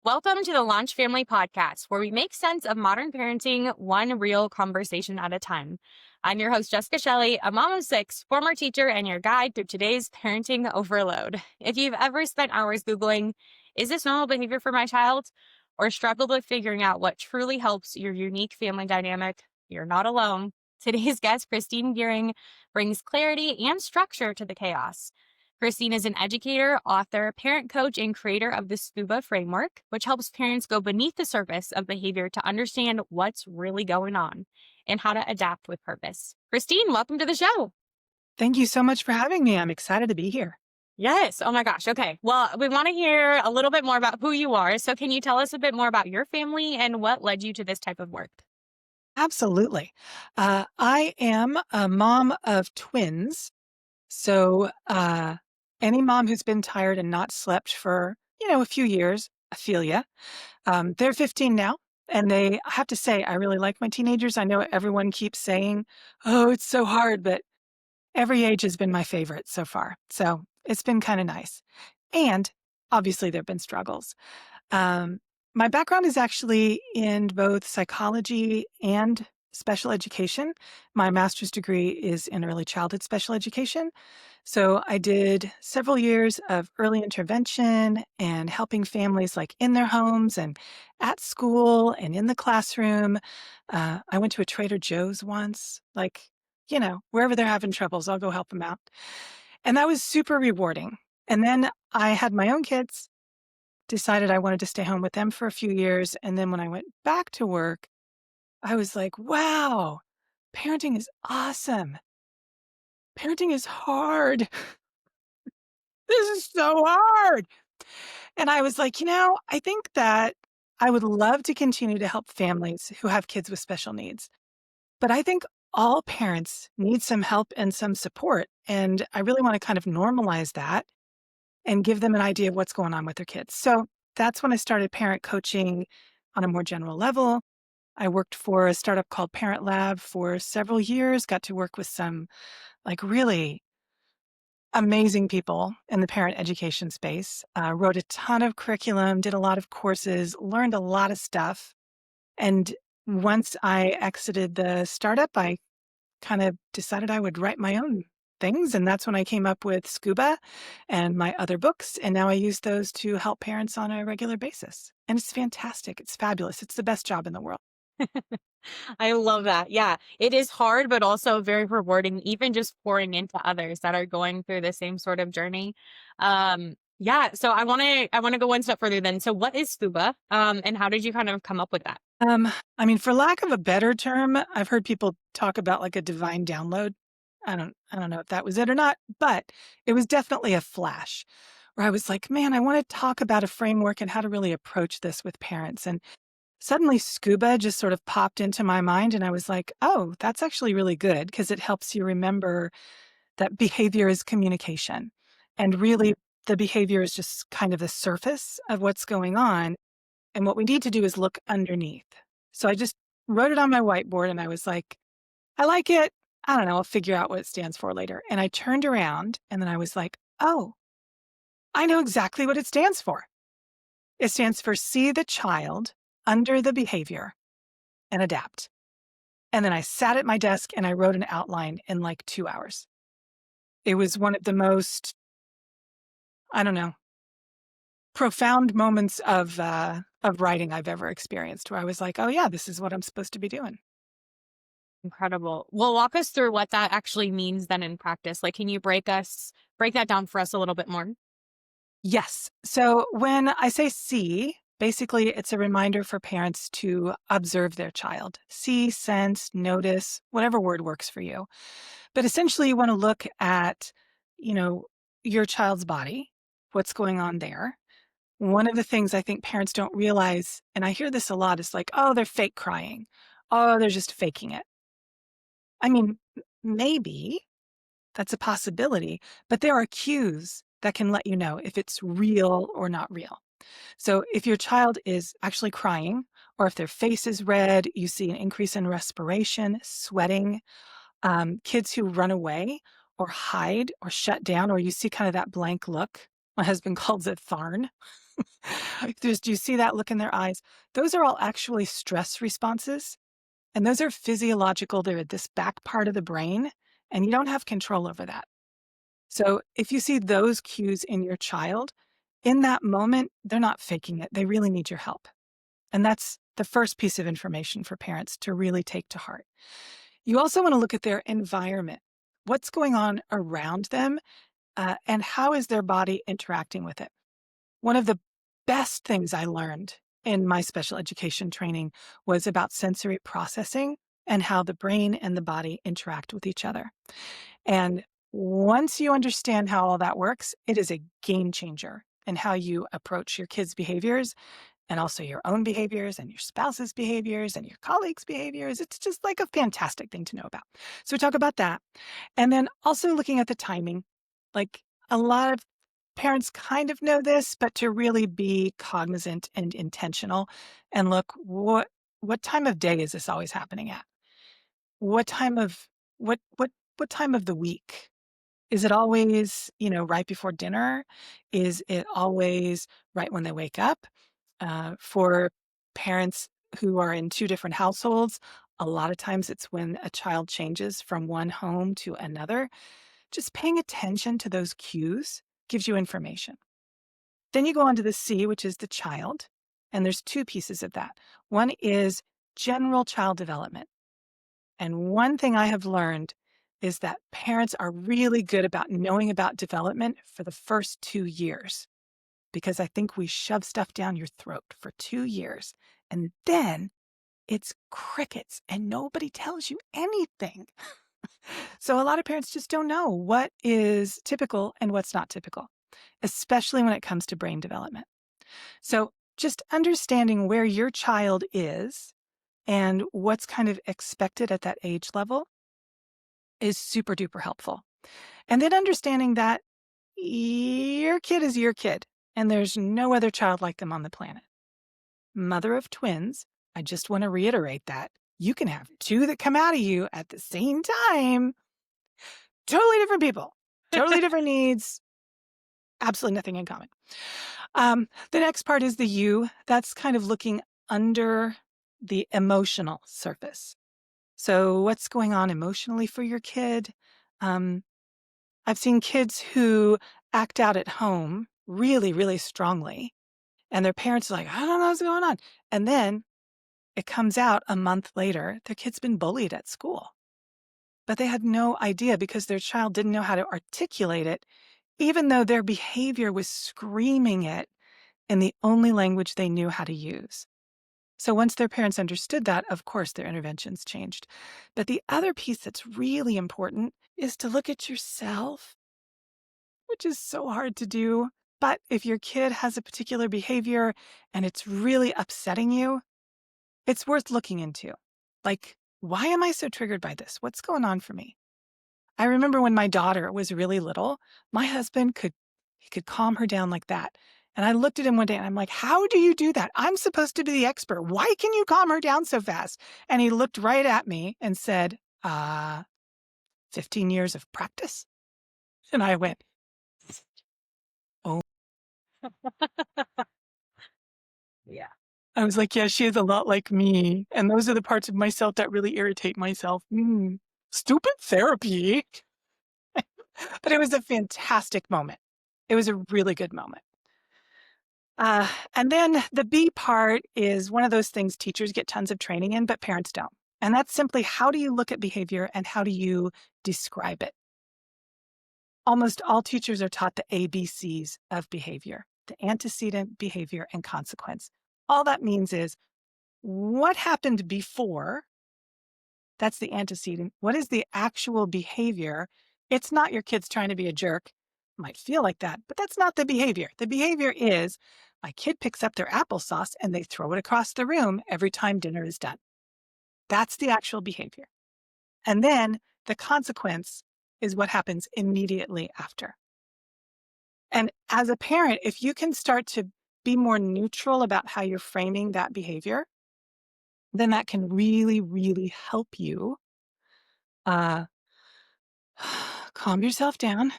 Welcome to the LaunchFamily Podcast, where we make sense of modern parenting one real conversation at a time. I'm your host, Jessica Shelley, a mom of six, former teacher, and your guide through today's parenting overload. If you've ever spent hours Googling, is this normal behavior for my child? Or struggled with figuring out what truly helps your unique family dynamic, you're not alone. Today's guest, Kristene Geering, brings clarity and structure to the chaos. Kristene is an educator, author, parent coach, and creator of the SCUBA framework, which helps parents go beneath the surface of behavior to understand what's really going on and how to adapt with purpose. Kristene, welcome to the show. Thank you so much for having me. I'm excited to be here. Yes. Oh my gosh. Okay. Well, we want to hear a little bit more about who you are. So can you tell us a bit more about your family and what led you to this type of work? Absolutely. I am a mom of twins. So any mom who's been tired and not slept for, a few years, I feel ya. They're 15 now. And I have to say, I really like my teenagers. I know everyone keeps saying, oh, it's so hard, but every age has been my favorite so far. So it's been kind of nice. And obviously, there have been struggles. Um, my background is actually in both psychology and special education. My master's degree is in early childhood special education. So I did several years of early intervention and helping families like in their homes and at school and in the classroom. I went to a Trader Joe's once, wherever they're having troubles, I'll go help them out. And that was super rewarding. And then I had my own kids, decided I wanted to stay home with them for a few years. And then when I went back to work, I was like, wow, parenting is awesome. Parenting is hard. This is so hard. And I was like, I think that I would love to continue to help families who have kids with special needs. But I think all parents need some help and some support. And I really want to kind of normalize that and give them an idea of what's going on with their kids. So that's when I started parent coaching on a more general level. I worked for a startup called Parent Lab for several years, got to work with some really amazing people in the parent education space, wrote a ton of curriculum, did a lot of courses, learned a lot of stuff. And once I exited the startup, I kind of decided I would write my own things. And that's when I came up with SCUBA and my other books. And now I use those to help parents on a regular basis. And it's fantastic. It's fabulous. It's the best job in the world. I love that. Yeah, it is hard, but also very rewarding, even just pouring into others that are going through the same sort of journey. Yeah. So I want to go one step further then. So what is SCUBA? And how did you kind of come up with that? For lack of a better term, I've heard people talk about like a divine download. I don't know if that was it or not, but it was definitely a flash where I was like, man, I want to talk about a framework and how to really approach this with parents. And suddenly SCUBA just sort of popped into my mind. And I was like, oh, that's actually really good because it helps you remember that behavior is communication. And really, the behavior is just kind of the surface of what's going on. And what we need to do is look underneath. So I just wrote it on my whiteboard and I was like, I like it. I don't know. I'll figure out what it stands for later. And I turned around and then I was like, oh, I know exactly what it stands for. It stands for see the child under the behavior and adapt. And then I sat at my desk and I wrote an outline in like 2 hours. It was one of the most, profound moments of writing I've ever experienced where I was like, oh yeah, this is what I'm supposed to be doing. Incredible. Well, walk us through what that actually means then in practice. Like, can you break that down for us a little bit more? Yes. So when I say see, basically it's a reminder for parents to observe their child. See, sense, notice, whatever word works for you. But essentially you want to look at, your child's body, what's going on there. One of the things I think parents don't realize, and I hear this a lot, is like, oh, they're fake crying. Oh, they're just faking it. I mean, maybe that's a possibility, but there are cues that can let you know if it's real or not real. So if your child is actually crying, or if their face is red, you see an increase in respiration, sweating, kids who run away or hide or shut down, or you see kind of that blank look. My husband calls it Tharn. Do you see that look in their eyes? Those are all actually stress responses, and those are physiological. They're at this back part of the brain, and you don't have control over that. So if you see those cues in your child, in that moment, they're not faking it. They really need your help. And that's the first piece of information for parents to really take to heart. You also want to look at their environment. What's going on around them, and how is their body interacting with it? One of the best things I learned in my special education training was about sensory processing and how the brain and the body interact with each other. And once you understand how all that works, it is a game changer in how you approach your kids' behaviors and also your own behaviors and your spouse's behaviors and your colleagues' behaviors. It's just like a fantastic thing to know about. So we talk about that. And then also looking at the timing. Like, a lot of parents kind of know this, but to really be cognizant and intentional and look, what time of day is this always happening at? What time of what time of the week? Is it always, right before dinner? Is it always right when they wake up? For parents who are in two different households, a lot of times it's when a child changes from one home to another. Just paying attention to those cues gives you information. Then you go on to the C, which is the child. And there's two pieces of that. One is general child development. And one thing I have learned is that parents are really good about knowing about development for the first 2 years, because I think we shove stuff down your throat for 2 years and then it's crickets and nobody tells you anything. So a lot of parents just don't know what is typical and what's not typical, especially when it comes to brain development. So just understanding where your child is and what's kind of expected at that age level is super duper helpful. And then understanding that your kid is your kid and there's no other child like them on the planet. Mother of twins, I just want to reiterate that you can have two that come out of you at the same time. Totally different people, totally different needs, absolutely nothing in common. The next part is the U. That's kind of looking under the emotional surface. So what's going on emotionally for your kid? I've seen kids who act out at home really, really strongly, and their parents are like, I don't know what's going on. And then it comes out a month later, their kid's been bullied at school. But they had no idea because their child didn't know how to articulate it, even though their behavior was screaming it in the only language they knew how to use. So once their parents understood that, of course, their interventions changed. But the other piece that's really important is to look at yourself, which is so hard to do. But if your kid has a particular behavior and it's really upsetting you, it's worth looking into. Like, why am I so triggered by this? What's going on for me? I remember when my daughter was really little, my husband could calm her down like that. And I looked at him one day and I'm like, how do you do that? I'm supposed to be the expert. Why can you calm her down so fast? And he looked right at me and said, 15 years of practice. And I went, oh, Yeah. I was like, yeah, she is a lot like me. And those are the parts of myself that really irritate myself. Stupid therapy. But it was a fantastic moment. It was a really good moment. And then the B part is one of those things teachers get tons of training in, but parents don't. And that's simply, how do you look at behavior and how do you describe it? Almost all teachers are taught the ABCs of behavior: the antecedent, behavior, and consequence. All that means is, what happened before? That's the antecedent. What is the actual behavior? It's not your kids trying to be a jerk. Might feel like that, but that's not the behavior. The behavior is, my kid picks up their applesauce and they throw it across the room every time dinner is done. That's the actual behavior. And then the consequence is what happens immediately after. And as a parent, if you can start to be more neutral about how you're framing that behavior, then that can really, really help you calm yourself down,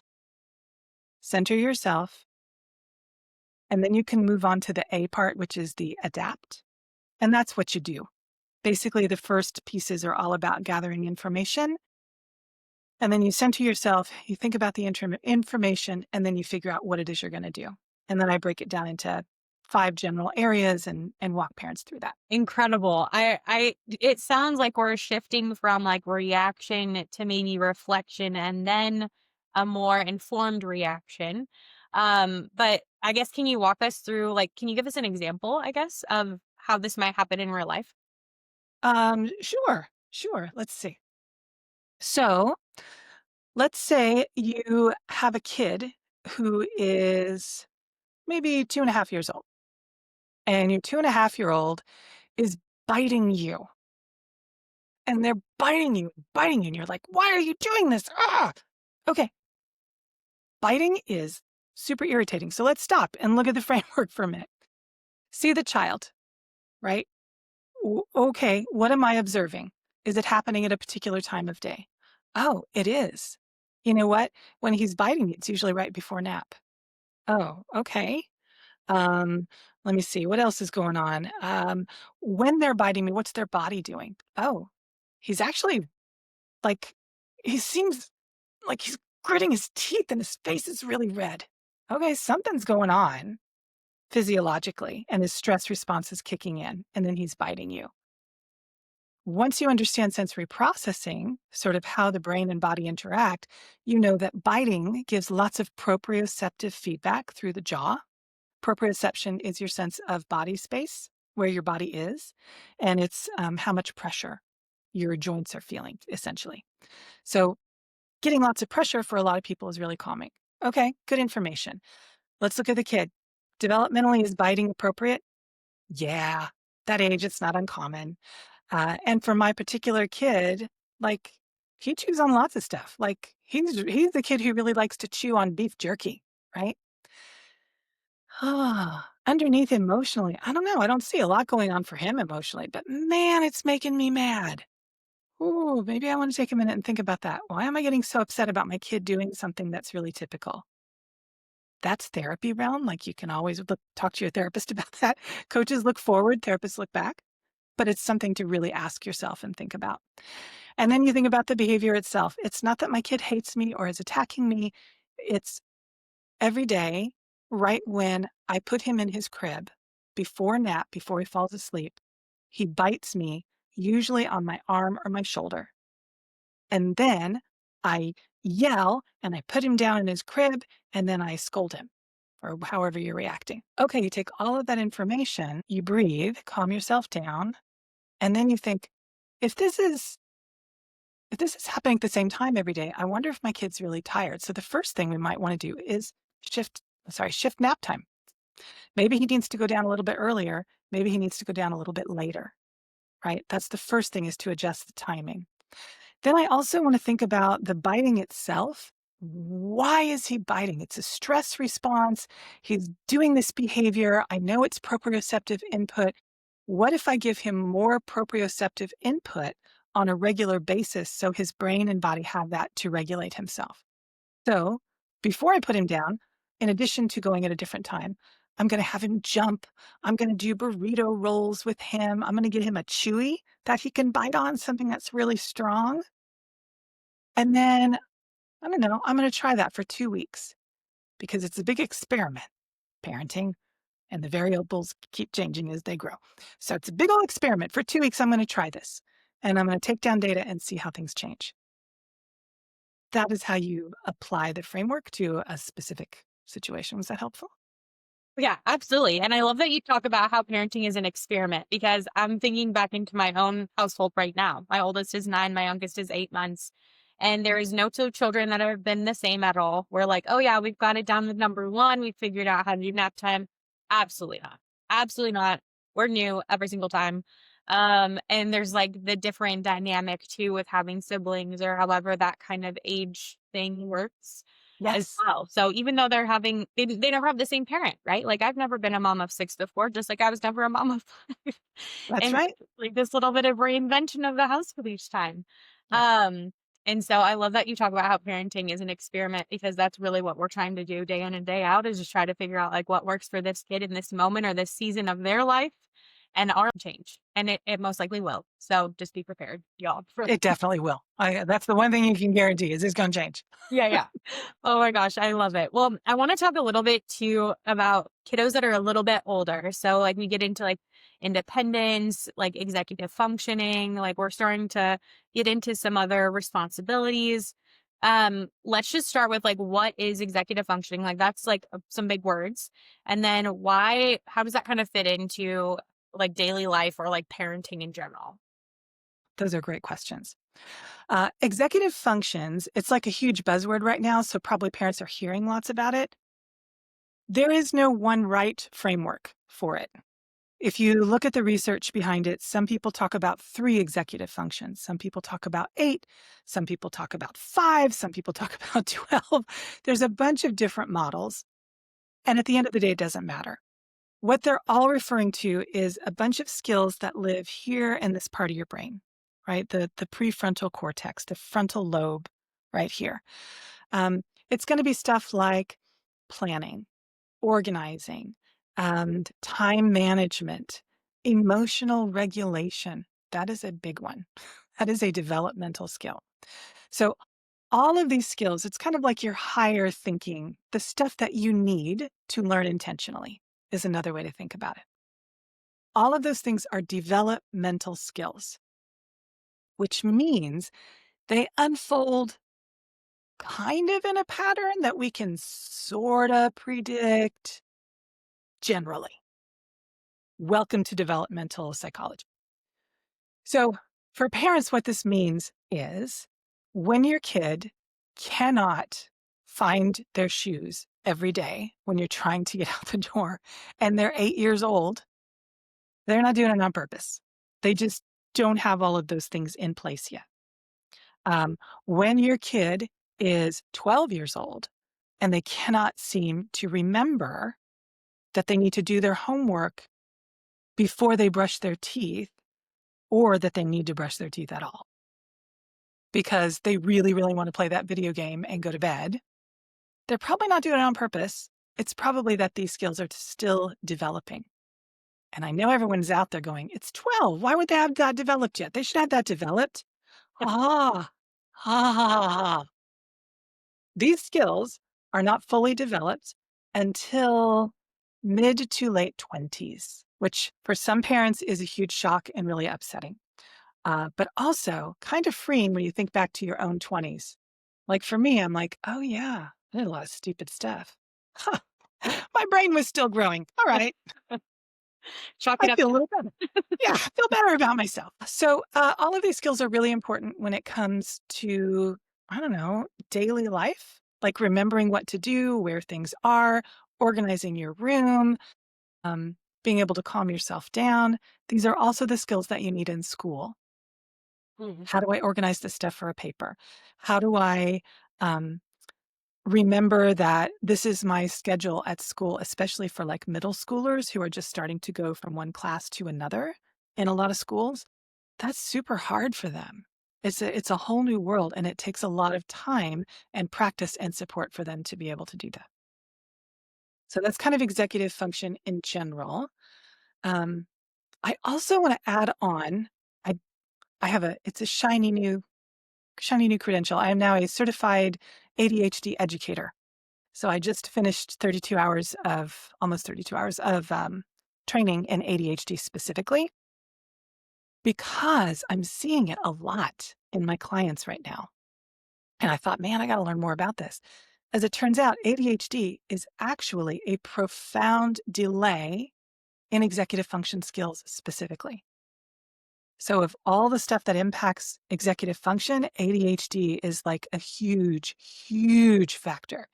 center yourself, And then you can move on to the A part, which is the adapt. And that's what you do. Basically, the first pieces are all about gathering information. And then you center yourself, you think about the information, and then you figure out what it is you're going to do. And then I break it down into 5 general areas and walk parents through that. Incredible. It sounds like we're shifting from like reaction to maybe reflection and then a more informed reaction. But I guess, can you walk us through, like, can you give us an example, I guess, of how this might happen in real life? Sure. Let's see. So let's say you have a kid who is maybe 2.5 years old, and your 2.5-year-old is biting you, and they're biting you, and you're like, why are you doing this? Ah! Okay. Biting is super irritating. So let's stop and look at the framework for a minute. See the child, right? Okay, what am I observing? Is it happening at a particular time of day? Oh, it is. You know what? When he's biting me, it's usually right before nap. Oh, okay. Um, Let me see. What else is going on? When they're biting me, what's their body doing? Oh, he's actually like, he seems like he's gritting his teeth and his face is really red. Okay, something's going on physiologically, and his stress response is kicking in, and then he's biting you. Once you understand sensory processing, sort of how the brain and body interact, you know that biting gives lots of proprioceptive feedback through the jaw. Proprioception is your sense of body space, where your body is, and it's how much pressure your joints are feeling, essentially. So getting lots of pressure for a lot of people is really calming. Okay, good information. Let's look at the kid. Developmentally, is biting appropriate? Yeah, that age, it's not uncommon. And for my particular kid, like, he chews on lots of stuff. Like, he's the kid who really likes to chew on beef jerky, right? Underneath emotionally, I don't know. I don't see a lot going on for him emotionally, but man, it's making me mad. Ooh, maybe I want to take a minute and think about that. Why am I getting so upset about my kid doing something that's really typical? That's therapy realm. Like, you can always talk to your therapist about that. Coaches look forward, therapists look back, but it's something to really ask yourself and think about. And then you think about the behavior itself. It's not that my kid hates me or is attacking me. It's every day, right when I put him in his crib before nap, before he falls asleep, he bites me, usually on my arm or my shoulder. And then I yell and I put him down in his crib and then I scold him, or however you're reacting. Okay, you take all of that information, you breathe, calm yourself down, and then you think, if this is happening at the same time every day, I wonder if my kid's really tired. So the first thing we might want to do is shift nap time. Maybe he needs to go down a little bit earlier. Maybe he needs to go down a little bit later, right? That's the first thing, is to adjust the timing. Then I also want to think about the biting itself. Why is he biting? It's a stress response. He's doing this behavior. I know it's proprioceptive input. What if I give him more proprioceptive input on a regular basis so his brain and body have that to regulate himself? So before I put him down, in addition to going at a different time, I'm going to have him jump. I'm going to do burrito rolls with him. I'm going to get him a chewy that he can bite on, something that's really strong. And then, I don't know, I'm going to try that for 2 weeks, because it's a big experiment, parenting, and the variables keep changing as they grow. So it's a big old experiment. For 2 weeks, I'm going to try this, and I'm going to take down data and see how things change. That is how you apply the framework to a specific situation. Was that helpful? Yeah, absolutely. And I love that you talk about how parenting is an experiment, because I'm thinking back into my own household right now. My oldest is 9, my youngest is 8 months. And there is no two children that have been the same at all. We're like, oh yeah, we've got it down to number one. We figured out how to do nap time. Absolutely not. Absolutely not. We're new every single time. And there's like the different dynamic too with having siblings, or however that kind of age thing works as Yes, well. So even though they never have the same parent, right? Like, I've never been a mom of 6 before, just like I was never a mom of 5. that's And right. like this little bit of reinvention of the household each time. Yes. Um, And so I love that you talk about how parenting is an experiment, because that's really what we're trying to do day in and day out, is just try to figure out like what works for this kid in this moment or this season of their life, and our change. And it most likely will. So just be prepared, y'all. It definitely will. That's the one thing you can guarantee is it's going to change. Yeah, yeah. Oh my gosh, I love it. Well, I want to talk a little bit too about kiddos that are a little bit older. So like we get into like independence, like executive functioning, like we're starting to get into some other responsibilities. Let's just start with like what is executive functioning? Like that's like some big words. And then how does that kind of fit into like daily life or like parenting in general? Those are great questions. Executive functions, it's like a huge buzzword right now, so probably parents are hearing lots about it. There is no one right framework for it. If you look at the research behind it, some people talk about 3 executive functions. Some people talk about 8. Some people talk about 5. Some people talk about 12. There's a bunch of different models. And at the end of the day, it doesn't matter. What they're all referring to is a bunch of skills that live here in this part of your brain, right? The prefrontal cortex, the frontal lobe right here. It's going to be stuff like planning, organizing, time management, emotional regulation. That is a big one. That is a developmental skill. So all of these skills, it's kind of like your higher thinking, the stuff that you need to learn intentionally is another way to think about it. All of those things are developmental skills, which means they unfold kind of in a pattern that we can sort of predict generally. Welcome to developmental psychology. So, for parents, what this means is when your kid cannot find their shoes every day when you're trying to get out the door and they're 8 years old, they're not doing it on purpose. They just don't have all of those things in place yet. When your kid is 12 years old and they cannot seem to remember that they need to do their homework before they brush their teeth, or that they need to brush their teeth at all because they really, really want to play that video game and go to bed, they're probably not doing it on purpose. It's probably that these skills are still developing. And I know everyone's out there going, it's 12. Why would they have that developed yet? They should have that developed. Ah, ha, ha, ha, ha. These skills are not fully developed until mid to late 20s, which for some parents is a huge shock and really upsetting. But also kind of freeing when you think back to your own 20s. Like for me, I'm like, oh yeah, I did a lot of stupid stuff. Huh. My brain was still growing. All right. Chalk it I up. feel a little better. Yeah, I feel better about myself. So all of these skills are really important when it comes to, I don't know, daily life, like remembering what to do, where things are, organizing your room, being able to calm yourself down. These are also the skills that you need in school. Mhm. How do I organize this stuff for a paper? How do I remember that this is my schedule at school, especially for like middle schoolers who are just starting to go from one class to another in a lot of schools? That's super hard for them. It's a whole new world, and it takes a lot of time and practice and support for them to be able to do that. So that's kind of executive function in general. Um, I also want to add on, I, I have it's a shiny new credential. I am now a certified ADHD educator. So I just finished almost 32 hours of training in ADHD specifically, because I'm seeing it a lot in my clients right now. And I thought, man, I got to learn more about this. As it turns out, ADHD is actually a profound delay in executive function skills specifically. So of all the stuff that impacts executive function, ADHD is like a huge, huge factor.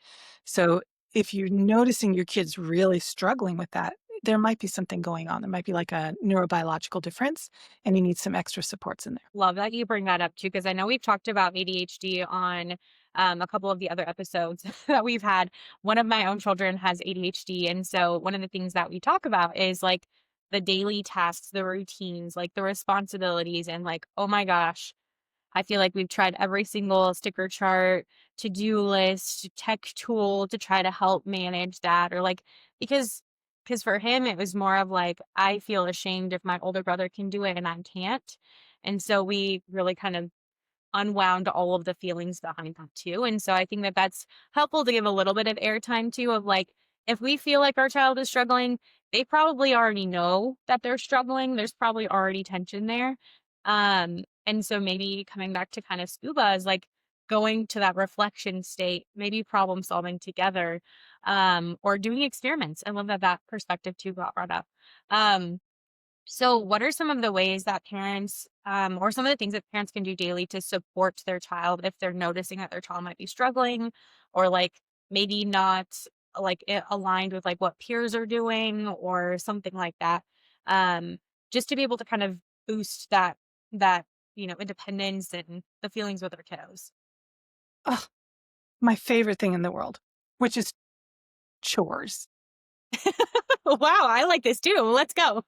So if you're noticing your kids really struggling with that, there might be something going on. There might be like a neurobiological difference, and you need some extra supports in there. Love that you bring that up too, because I know we've talked about ADHD on a couple of the other episodes that we've had. One of my own children has ADHD. And so one of the things that we talk about is like the daily tasks, the routines, like the responsibilities, and like, oh my gosh, I feel like we've tried every single sticker chart, to-do list, tech tool to try to help manage that, or like, because for him it was more of like, I feel ashamed if my older brother can do it and I can't. And so we really kind of unwound all of the feelings behind that too. And so I think that that's helpful to give a little bit of airtime to, of like, if we feel like our child is struggling, they probably already know that they're struggling. There's probably already tension there. And so maybe coming back to kind of SCUBA is like going to that reflection state, maybe problem solving together, or doing experiments. I love that that perspective too got brought up. So what are some of the ways that parents, or some of the things that parents can do daily to support their child if they're noticing that their child might be struggling, or like maybe not like aligned with like what peers are doing or something like that? Um, just to be able to kind of boost that, independence and the feelings with their kiddos. Oh, my favorite thing in the world, which is chores. Wow, I like this too. Let's go.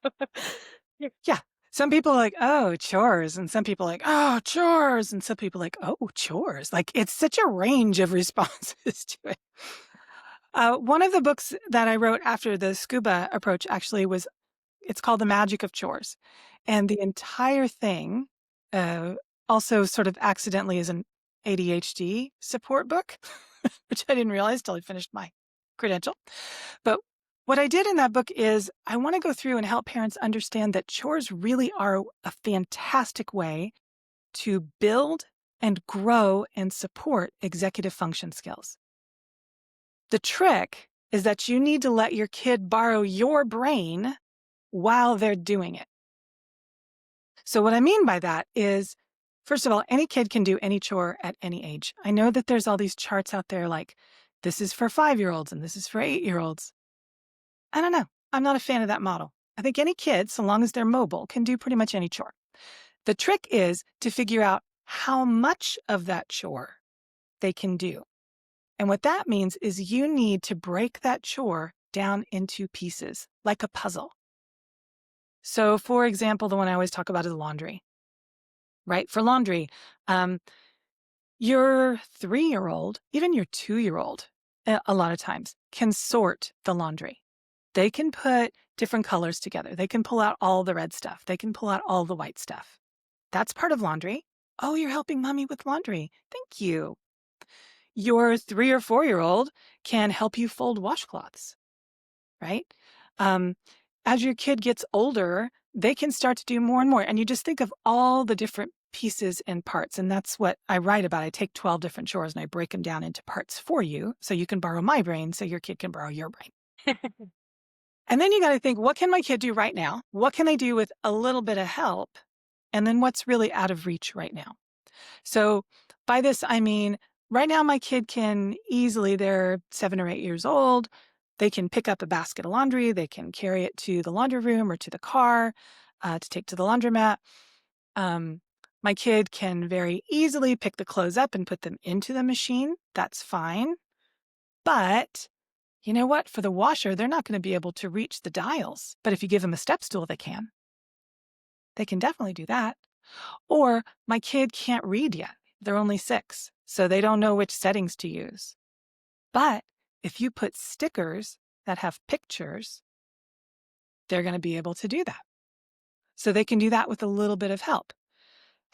Yeah. Some people are like, oh, chores. And some people are like, oh, chores. And some people are like, oh, chores. Like it's such a range of responses to it. One of the books that I wrote after the SCUBA approach actually was, it's called The Magic of Chores. And the entire thing uh, also sort of accidentally is an ADHD support book, which I didn't realize till I finished my credential. But what I did in that book is I want to go through and help parents understand that chores really are a fantastic way to build and grow and support executive function skills. The trick is that you need to let your kid borrow your brain while they're doing it. So what I mean by that is, first of all, any kid can do any chore at any age. I know that there's all these charts out there like, this is for 5-year-olds and this is for 8-year-olds. I don't know. I'm not a fan of that model. I think any kid, so long as they're mobile, can do pretty much any chore. The trick is to figure out how much of that chore they can do. And what that means is you need to break that chore down into pieces, like a puzzle. So, for example, the one I always talk about is laundry, right? For laundry, your 3-year-old, even your 2-year-old, a lot of times can sort the laundry. They can put different colors together. They can pull out all the red stuff. They can pull out all the white stuff. That's part of laundry. Oh, you're helping mommy with laundry. Thank you. Your 3 or 4-year-old can help you fold washcloths, right? As your kid gets older, they can start to do more and more. And you just think of all the different pieces and parts. And that's what I write about. I take 12 different chores and I break them down into parts for you so you can borrow my brain so your kid can borrow your brain. And then you got to think, what can my kid do right now? What can they do with a little bit of help? And then what's really out of reach right now? So by this, I mean, right now my kid can easily, they're 7 or 8 years old. They can pick up a basket of laundry. They can carry it to the laundry room or to the car to take to the laundromat. My kid can very easily pick the clothes up and put them into the machine. That's fine. But you know what? For the washer, they're not going to be able to reach the dials. But if you give them a step stool, they can. They can definitely do that. Or my kid can't read yet. They're only 6, so they don't know which settings to use. But if you put stickers that have pictures, they're going to be able to do that. So they can do that with a little bit of help.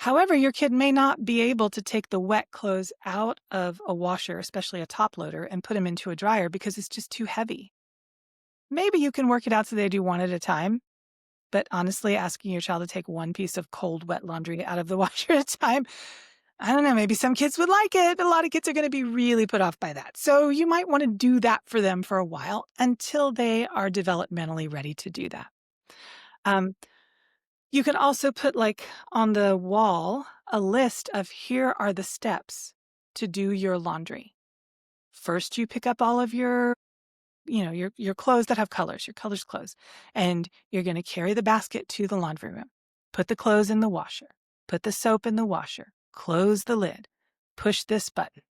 However, your kid may not be able to take the wet clothes out of a washer, especially a top loader, and put them into a dryer because it's just too heavy. Maybe you can work it out so they do one at a time. But honestly, asking your child to take one piece of cold, wet laundry out of the washer at a time, I don't know, maybe some kids would like it, but a lot of kids are going to be really put off by that. So you might want to do that for them for a while until they are developmentally ready to do that. You can also put like on the wall a list of here are the steps to do your laundry. First, you pick up all of your clothes that have colors, your colors clothes, and you're going to carry the basket to the laundry room. Put the clothes in the washer. Put the soap in the washer. Close the lid. Push this button.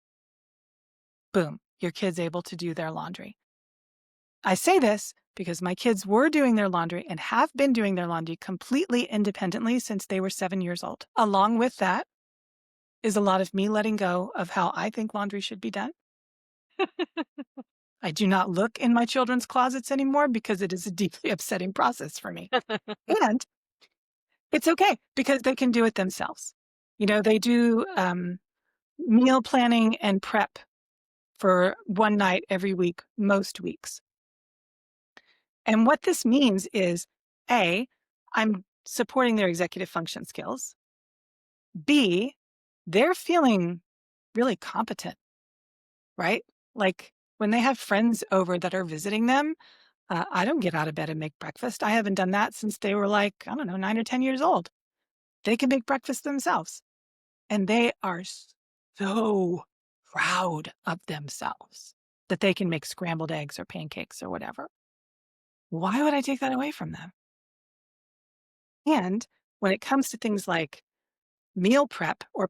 Boom, your kid's able to do their laundry. I say this because my kids were doing their laundry and have been doing their laundry completely independently since they were 7 years old. Along with that, is a lot of me letting go of how I think laundry should be done. I do not look in my children's closets anymore because it is a deeply upsetting process for me. And it's okay because they can do it themselves. They do meal planning and prep for one night every week, most weeks. And what this means is, A, I'm supporting their executive function skills. B, they're feeling really competent, right? Like when they have friends over that are visiting them, I don't get out of bed and make breakfast. I haven't done that since they were like, I don't know, 9 or 10 years old. They can make breakfast themselves. And they are so proud of themselves that they can make scrambled eggs or pancakes or whatever. Why would I take that away from them? And when it comes to things like meal prep or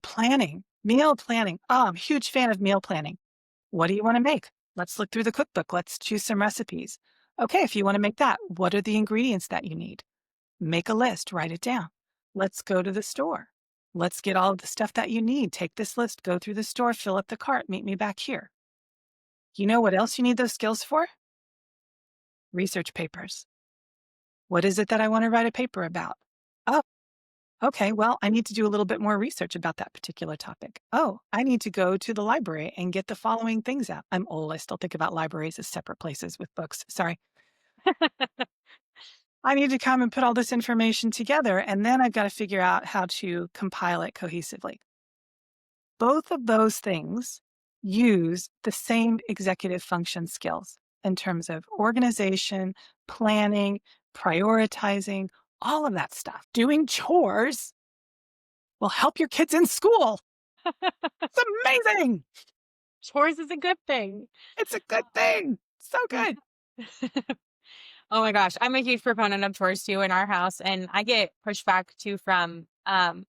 meal planning, I'm a huge fan of meal planning. What do you want to make? Let's look through the cookbook. Let's choose some recipes. Okay, if you want to make that, what are the ingredients that you need? Make a list, write it down. Let's go to the store. Let's get all of the stuff that you need. Take this list, go through the store, fill up the cart, meet me back here. You know what else you need those skills for? Research papers. What is it that I want to write a paper about? Oh, okay, well, I need to do a little bit more research about that particular topic. Oh, I need to go to the library and get the following things out. I'm old. I still think about libraries as separate places with books. Sorry. I need to come and put all this information together, and then I've got to figure out how to compile it cohesively. Both of those things use the same executive function skills in terms of organization, planning, prioritizing, all of that stuff. Doing chores will help your kids in school. It's amazing. Chores is a good thing. It's a good thing. So good. Oh my gosh. I'm a huge proponent of chores too in our house. And I get pushback too from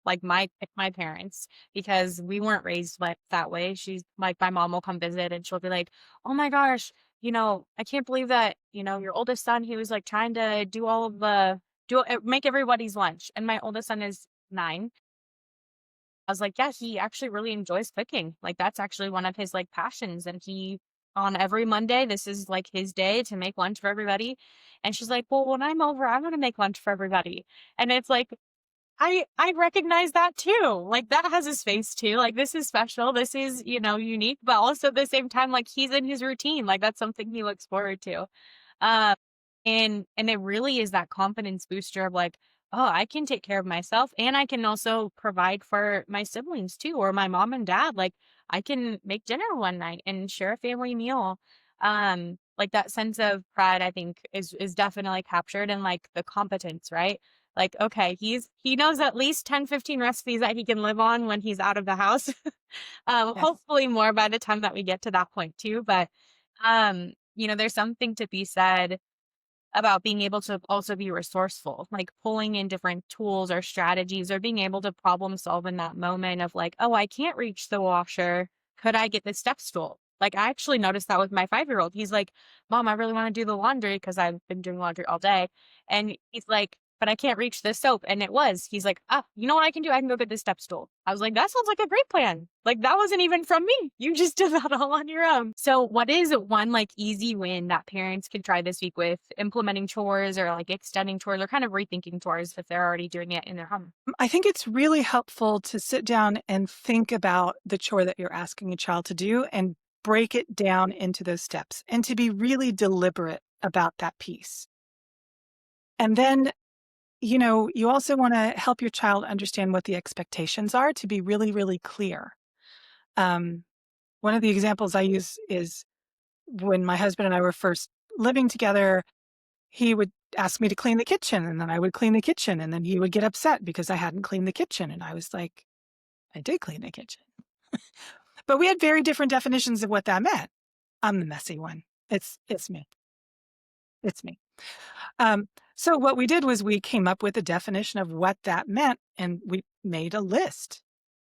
like my parents because we weren't raised like that way. She's like, my mom will come visit and she'll be like, oh my gosh, I can't believe that, your oldest son, he was like trying to do all of make everybody's lunch. And my oldest son is 9. I was like, yeah, he actually really enjoys cooking. Like that's actually one of his like passions. And on every Monday, this is like his day to make lunch for everybody. And she's like, well, when I'm over, I'm going to make lunch for everybody. And it's like, I recognize that too. Like that has his face too. Like this is special. This is, unique, but also at the same time, like he's in his routine. Like that's something he looks forward to. Um, and it really is that confidence booster of like, oh, I can take care of myself and I can also provide for my siblings too, or my mom and dad. Like I can make dinner one night and share a family meal. Like that sense of pride, I think is definitely captured in like the competence, right? Like, okay, he knows at least 10, 15 recipes that he can live on when he's out of the house. Yes. Hopefully more by the time that we get to that point too. But there's something to be said about being able to also be resourceful, like pulling in different tools or strategies or being able to problem solve in that moment of like, oh, I can't reach the washer. Could I get the step stool? Like I actually noticed that with my 5-year-old. He's like, Mom, I really want to do the laundry because I've been doing laundry all day. And he's like, but I can't reach the soap. And he's like, you know what I can do? I can go get the step stool. I was like, that sounds like a great plan. Like that wasn't even from me. You just did that all on your own. So what is one like easy win that parents can try this week with implementing chores or like extending chores or kind of rethinking chores if they're already doing it in their home? I think it's really helpful to sit down and think about the chore that you're asking a child to do and break it down into those steps and to be really deliberate about that piece. And then you also want to help your child understand what the expectations are to be really, really clear. One of the examples I use is when my husband and I were first living together, he would ask me to clean the kitchen and then I would clean the kitchen and then he would get upset because I hadn't cleaned the kitchen. And I was like, I did clean the kitchen. But we had very different definitions of what that meant. I'm the messy one. It's me. It's me. So what we did was we came up with a definition of what that meant and we made a list.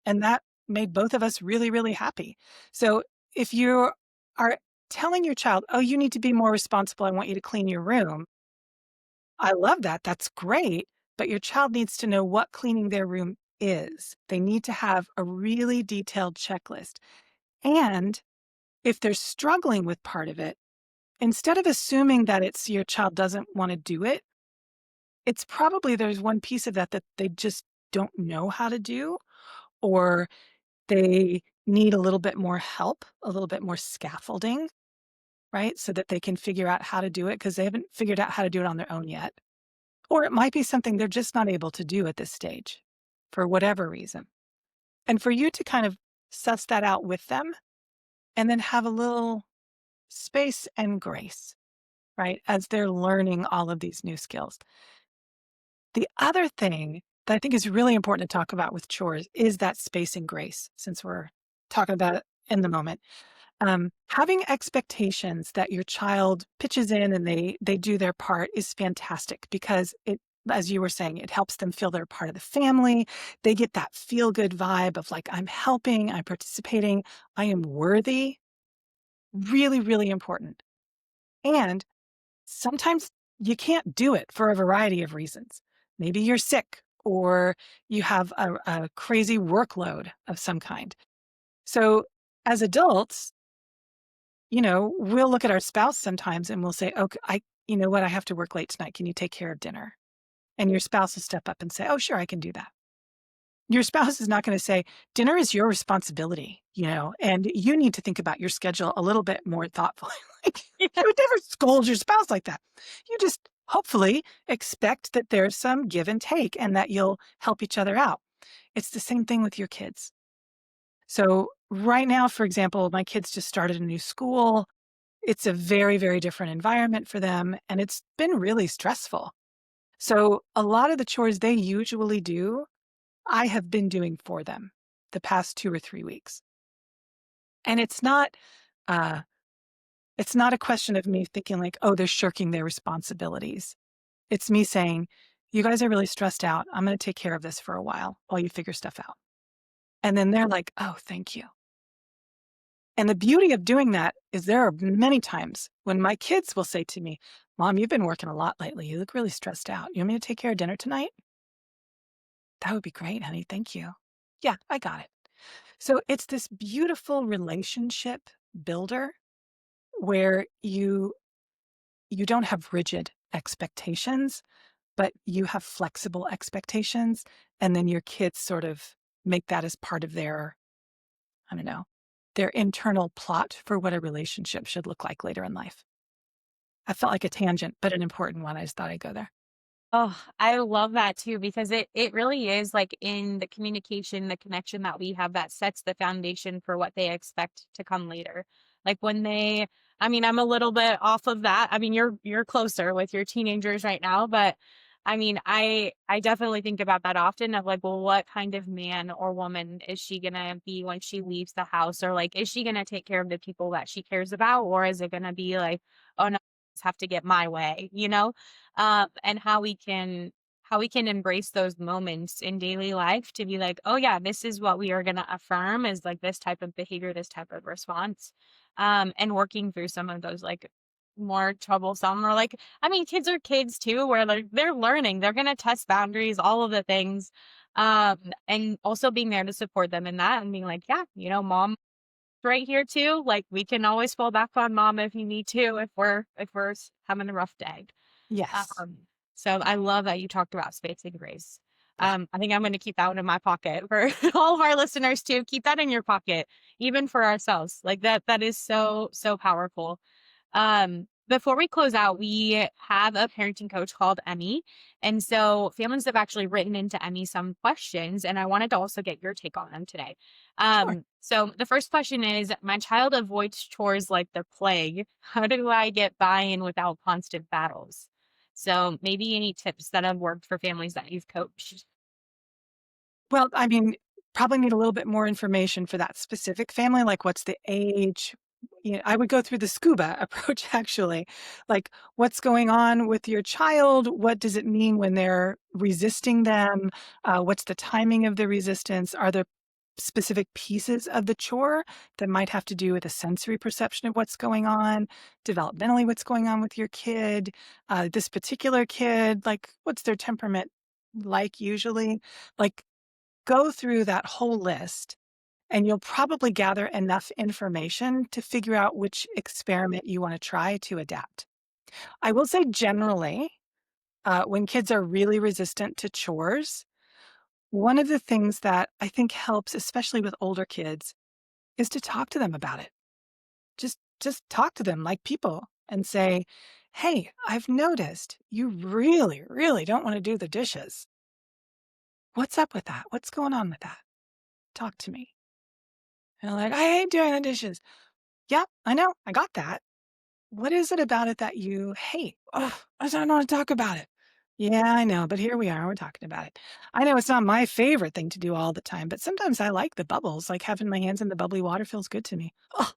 And that made both of us really, really happy. So if you are telling your child, oh, you need to be more responsible, I want you to clean your room. I love that. That's great. But your child needs to know what cleaning their room is. They need to have a really detailed checklist. And if they're struggling with part of it, instead of assuming that it's your child doesn't want to do it, it's probably there's one piece of that that they just don't know how to do, or they need a little bit more help, a little bit more scaffolding, right? So that they can figure out how to do it because they haven't figured out how to do it on their own yet. Or it might be something they're just not able to do at this stage for whatever reason. And for you to kind of suss that out with them and then have a little space and grace, right? As they're learning all of these new skills. The other thing that I think is really important to talk about with chores is that space and grace, since we're talking about it in the moment. Having expectations that your child pitches in and they do their part is fantastic because it, as you were saying, it helps them feel they're part of the family. They get that feel good vibe of like, I'm helping, I'm participating, I am worthy. Really, really important. And sometimes you can't do it for a variety of reasons. Maybe you're sick or you have a crazy workload of some kind. So as adults, we'll look at our spouse sometimes and we'll say, okay, you know what, I have to work late tonight. Can you take care of dinner? And your spouse will step up and say, oh, sure, I can do that. Your spouse is not going to say, dinner is your responsibility, and you need to think about your schedule a little bit more thoughtfully. Like, you would never scold your spouse like that. You just hopefully expect that there's some give and take and that you'll help each other out. It's the same thing with your kids. So right now, for example, my kids just started a new school. It's a very, very different environment for them, and it's been really stressful. So a lot of the chores they usually do, I have been doing for them the past 2 or 3 weeks. And it's not a question of me thinking like, oh, they're shirking their responsibilities. It's me saying, you guys are really stressed out. I'm going to take care of this for a while you figure stuff out. And then they're like, oh, thank you. And the beauty of doing that is there are many times when my kids will say to me, Mom, you've been working a lot lately. You look really stressed out. You want me to take care of dinner tonight? That would be great, honey. Thank you. Yeah, I got it. So it's this beautiful relationship builder where you don't have rigid expectations, but you have flexible expectations. And then your kids sort of make that as part of their, I don't know, their internal plot for what a relationship should look like later in life. I felt like a tangent, but an important one. I just thought I'd go there. Oh, I love that too, because it really is like in the communication, the connection that we have that sets the foundation for what they expect to come later. Like when I mean, I'm a little bit off of that. I mean, you're closer with your teenagers right now, but I mean, I definitely think about that often of like, well, what kind of man or woman is she gonna be when she leaves the house? Or like, is she gonna take care of the people that she cares about? Or is it gonna be like, oh no, I just have to get my way, you know? And how we can embrace those moments in daily life to be like, oh yeah, this is what we are going to affirm is like this type of behavior, this type of response, and working through some of those like more troublesome or like, I mean, kids are kids too, where like they're learning, they're going to test boundaries, all of the things, and also being there to support them in that and being like, yeah, mom right here too, like we can always fall back on mom if you need to, if we're having a rough day. Yes. Um, so I love that you talked about space and grace. Yeah. I think I'm going to keep that one in my pocket for all of our listeners too. Keep that in your pocket, even for ourselves. Like that is so, so powerful. Before we close out, we have a parenting coach called Emmy. And so families have actually written into Emmy some questions, and I wanted to also get your take on them today. Sure. So the first question is, my child avoids chores like the plague. How do I get buy-in without constant battles? So maybe any tips that have worked for families that you've coached. Well, I mean, probably need a little bit more information for that specific family, like what's the age? I would go through the SCUBA approach actually. Like what's going on with your child? What does it mean when they're resisting them? What's the timing of the resistance? Are there specific pieces of the chore that might have to do with a sensory perception of what's going on, developmentally, what's going on with your kid? This particular kid, like what's their temperament like usually? Like go through that whole list and you'll probably gather enough information to figure out which experiment you want to try to adapt. I will say generally, when kids are really resistant to chores, one of the things that I think helps, especially with older kids, is to talk to them about it. Just talk to them like people and say, hey, I've noticed you really, really don't want to do the dishes. What's up with that? What's going on with that? Talk to me. And they're like, I hate doing the dishes. Yeah, I know. I got that. What is it about it that you hate? Oh, I don't want to talk about it. Yeah, I know, but here we are. We're talking about it. I know it's not my favorite thing to do all the time, but sometimes I like the bubbles. Like having my hands in the bubbly water feels good to me. Oh,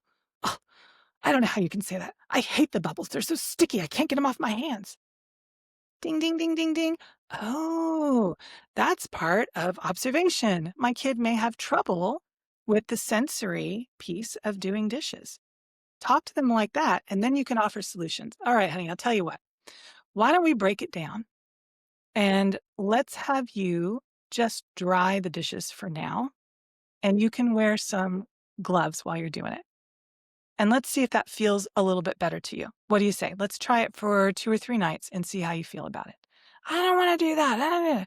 I don't know how you can say that. I hate the bubbles. They're so sticky. I can't get them off my hands. Ding, ding, ding, ding, ding. Oh, that's part of observation. My kid may have trouble with the sensory piece of doing dishes. Talk to them like that, and then you can offer solutions. All right, honey, I'll tell you what. Why don't we break it down? And let's have you just dry the dishes for now, and you can wear some gloves while you're doing it. And let's see if that feels a little bit better to you. What do you say? Let's try it for 2 or 3 nights and see how you feel about it. I don't want to do that.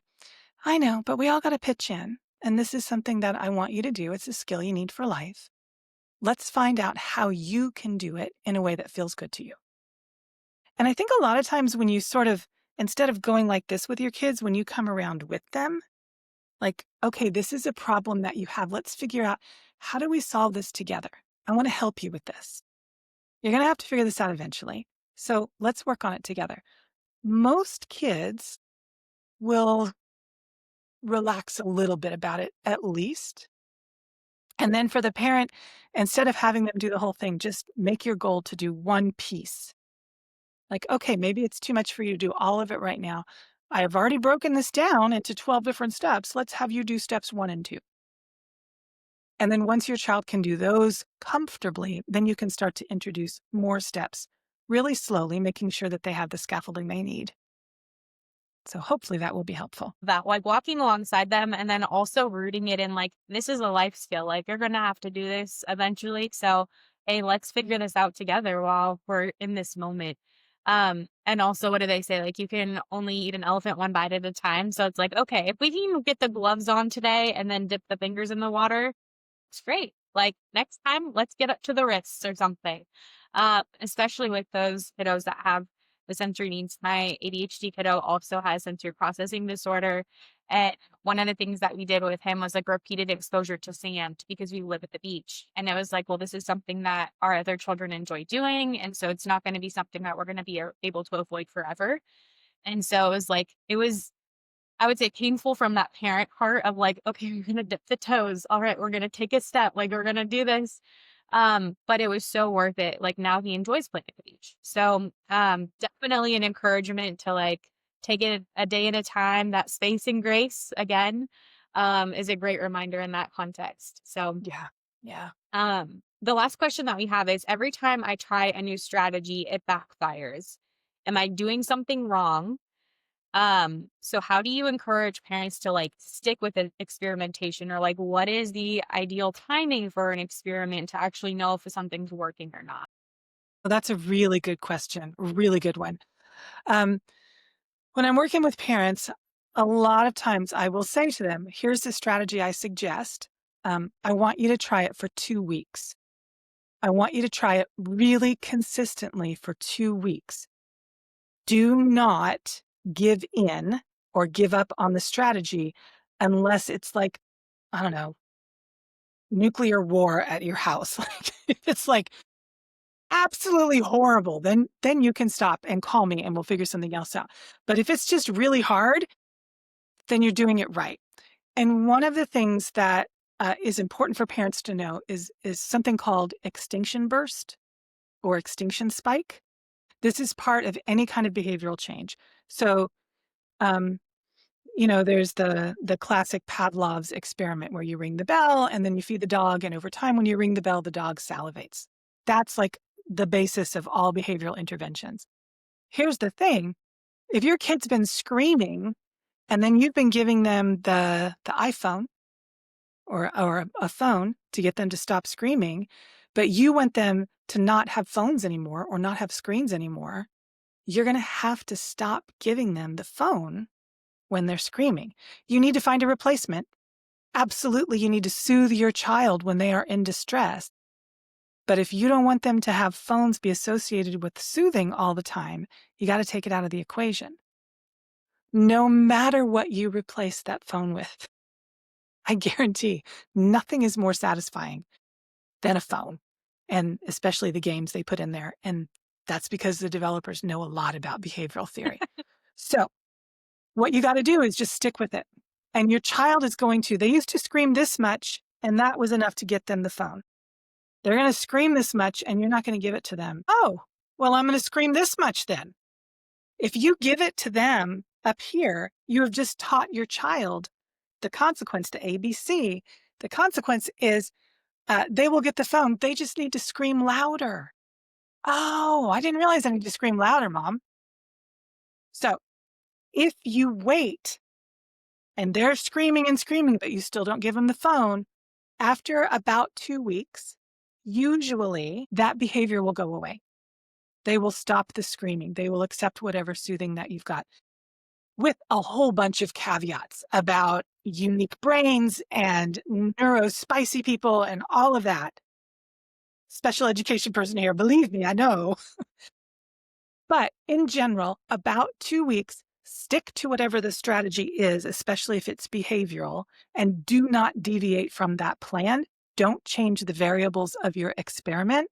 I know, but we all got to pitch in. And this is something that I want you to do. It's a skill you need for life. Let's find out how you can do it in a way that feels good to you. And I think a lot of times when you sort of, instead of going like this with your kids, when you come around with them, like, okay, this is a problem that you have. Let's figure out, how do we solve this together? I want to help you with this. You're going to have to figure this out eventually. So let's work on it together. Most kids will relax a little bit about it, at least. And then for the parent, instead of having them do the whole thing, just make your goal to do one piece. Like, okay, maybe it's too much for you to do all of it right now. I have already broken this down into 12 different steps. Let's have you do steps 1 and 2. And then once your child can do those comfortably, then you can start to introduce more steps really slowly, making sure that they have the scaffolding they need. So hopefully that will be helpful. That like walking alongside them and then also rooting it in like, this is a life skill. Like you're going to have to do this eventually. So, hey, let's figure this out together while we're in this moment. And also, what do they say? Like you can only eat an elephant one bite at a time. So it's like, okay, if we can get the gloves on today and then dip the fingers in the water, it's great. Like next time, let's get up to the wrists or something. Especially with those kiddos that have the sensory needs. My ADHD kiddo also has sensory processing disorder. And one of the things that we did with him was like repeated exposure to sand because we live at the beach. And it was like, well, this is something that our other children enjoy doing. And so it's not going to be something that we're going to be able to avoid forever. And so it was like, I would say painful from that parent part of like, okay, we're going to dip the toes. All right, we're going to take a step. Like we're going to do this. But it was so worth it. Like now he enjoys playing at the beach. So, definitely an encouragement to like take it a day at a time. That space and grace again, is a great reminder in that context. So Yeah. the last question that we have is every time I try a new strategy, it backfires. Am I doing something wrong? So how do you encourage parents to like stick with an experimentation or like what is the ideal timing for an experiment to actually know if something's working or not? Well, that's a really good question. A really good one. Um, when I'm working with parents, a lot of times I will say to them, here's the strategy I suggest. I want you to try it for 2 weeks. I want you to try it really consistently for 2 weeks. Do not give in or give up on the strategy unless it's like, I don't know, nuclear war at your house. Like if it's like absolutely horrible, then you can stop and call me and we'll figure something else out. But if it's just really hard, then you're doing it right. And one of the things that is important for parents to know is something called extinction burst or extinction spike. This is part of any kind of behavioral change. So, there's the classic Pavlov's experiment where you ring the bell and then you feed the dog. And over time, when you ring the bell, the dog salivates. That's like the basis of all behavioral interventions. Here's the thing. If your kid's been screaming and then you've been giving them the iPhone or a phone to get them to stop screaming, but you want them to not have phones anymore or not have screens anymore, you're going to have to stop giving them the phone when they're screaming. You need to find a replacement. Absolutely, you need to soothe your child when they are in distress. But if you don't want them to have phones be associated with soothing all the time, you got to take it out of the equation. No matter what you replace that phone with, I guarantee nothing is more satisfying than a phone, and especially the games they put in there. And that's because the developers know a lot about behavioral theory. So what you got to do is just stick with it. And your child is going to, they used to scream this much, and that was enough to get them the phone. They're going to scream this much, and you're not going to give it to them. Oh, well, I'm going to scream this much then. If you give it to them up here, you have just taught your child the consequence to ABC. The consequence is they will get the phone. They just need to scream louder. Oh, I didn't realize I need to scream louder, Mom. So if you wait and they're screaming and screaming, but you still don't give them the phone, after about 2 weeks, usually that behavior will go away. They will stop the screaming. They will accept whatever soothing that you've got, with a whole bunch of caveats about unique brains and neurospicy people and all of that. Special education person here, believe me, I know. But in general, about 2 weeks, stick to whatever the strategy is, especially if it's behavioral, and do not deviate from that plan. Don't change the variables of your experiment.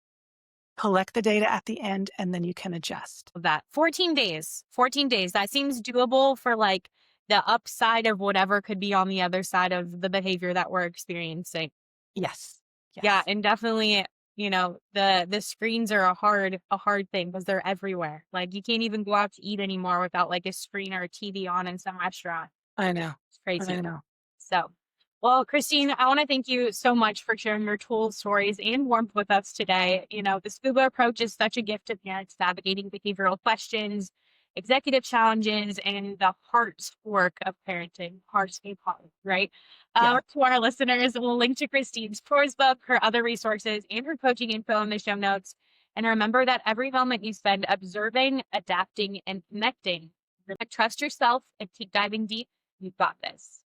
Collect the data at the end, and then you can adjust. That 14 days, that seems doable for like the upside of whatever could be on the other side of the behavior that we're experiencing. Yes. Yeah. And definitely, the screens are a hard thing because they're everywhere. Like you can't even go out to eat anymore without like a screen or a TV on in some restaurant. I know. It's crazy. I know. So, well, Kristene, I want to thank you so much for sharing your tools, stories, and warmth with us today. The SCUBA approach is such a gift to parents navigating behavioral questions, executive challenges, and the heart work of parenting. Hearts be hard, right? Yeah. To our listeners, we'll link to Kristene's course book, her other resources, and her coaching info in the show notes. And remember that every moment you spend observing, adapting, and connecting, trust yourself and keep diving deep. You've got this.